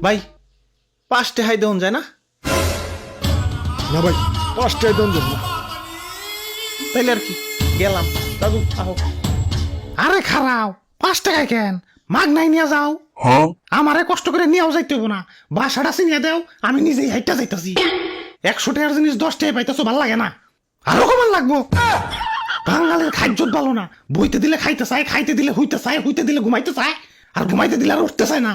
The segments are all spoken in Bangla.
ভাই 5 টাকায় দেন যায় না? না ভাই 5 টাকা দেন না। তাইলে আর কি গেলাম। দাদু আহো। আরে খারাও 5 টাকায় কেন মাগ নাই নিয়ে যাও। আমারে কষ্ট করে নিয়েও যাইতে হবো না, বাসাটা চিনিয়ে দেও, আমি নিজেই হাইটা যাইতাছি। 100 টাকার জিনিস 10 টাকায় পাইতেছো, ভাল লাগে না? আরো কমান লাগবো? বাঙালির খাদ্য ভালো না, বইতে দিলে খাইতে চায়, খাইতে দিলে হইতে চায়, হইতে দিলে ঘুমাইতে চায়, আর ঘুমাইতে দিলে আর উঠতে চায় না।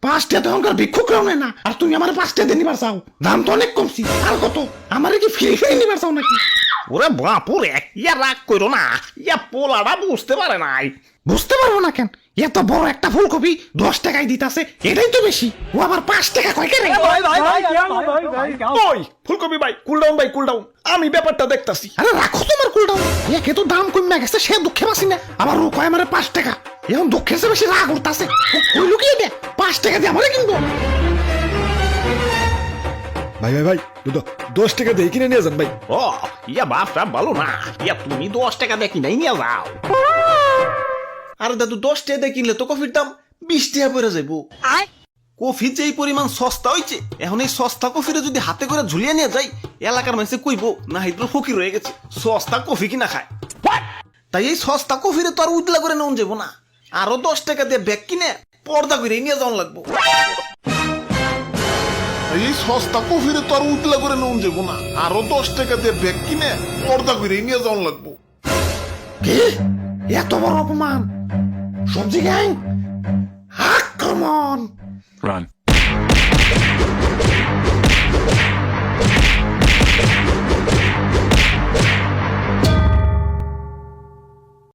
5 টাকা তো অঙ্কার ভিক্ষুকরাও নেয় না, আর তুমি আমার 5 টাকা দিয়ে নিবার চাও? দাম তো অনেক কমছি। আর কত? আমারে কি ফ্রি ফ্রি নিবার চাও নাকি? ওরে বাপুরে, ইয়া রাগ করো না, ইয়া পোলাটা বুঝতে পারে নাই। বুঝতে পারবো না কেন? এত বড় একটা ফুলকপি 10 টাকায় দিতাছে, এটাই তো বেশি। ও আবার 5 টাকা কয় কেন? ওই ফুলকপি ভাই, কুল ডাউন ভাই, কুল ডাউন, আমি ব্যাপারটা দেখতাছি। আরে রাখো তোমার কুলটাও, একে তো দাম কমে গেছে, সে দুঃখে বাসি না, আবার ও কয় আমারে 5 টাকা। এখন দুঃখের চেয়ে বেশি রাগ উঠতাছে। ওই লুকিয়ে দে, 5 টাকা দিয়ে আমারে কিনবো। ভাই ভাই ভাই 10 টাকা দিয়ে কিনে নিয়ে যান ভাই। ও ইয়া বাপটা ভালো না, ইয়া তুমি 10 টাকা দিয়ে কিনাই নিয়ে যাও। আরে দাদু 10 টাকা দিয়ে কিনলে তো কফির দাম 20 টাকা পড়ে যাইব। কফি যে এই পরিমাণ সস্তা হইছে, এখন এই সস্তা কফিরে যদি হাতে করে ঝুলিয়ে নিয়ে যাই, এলাকার মানুষে কইব না হিদ্র ফকির হয়ে গেছে, সস্তা কফি কিনা খায়। তাই এই সস্তা কফিরে তো আর উদলা করে নেওয়া যাবো না, আরো 10 টাকা দিয়ে ব্যাগ কিনে পর্দা করে নিয়ে যাওয়া লাগবো। এই সস্তা কফিরে তো আর উতলা করে নেওয়া যাবো না, আরো 10 টাকা দিয়ে ব্যাগ কিনে পর্দা করে নিয়ে যাওয়া লাগবো। কি এত বড় অপমান? সবজি গ্যাং আক্রমণ! Run.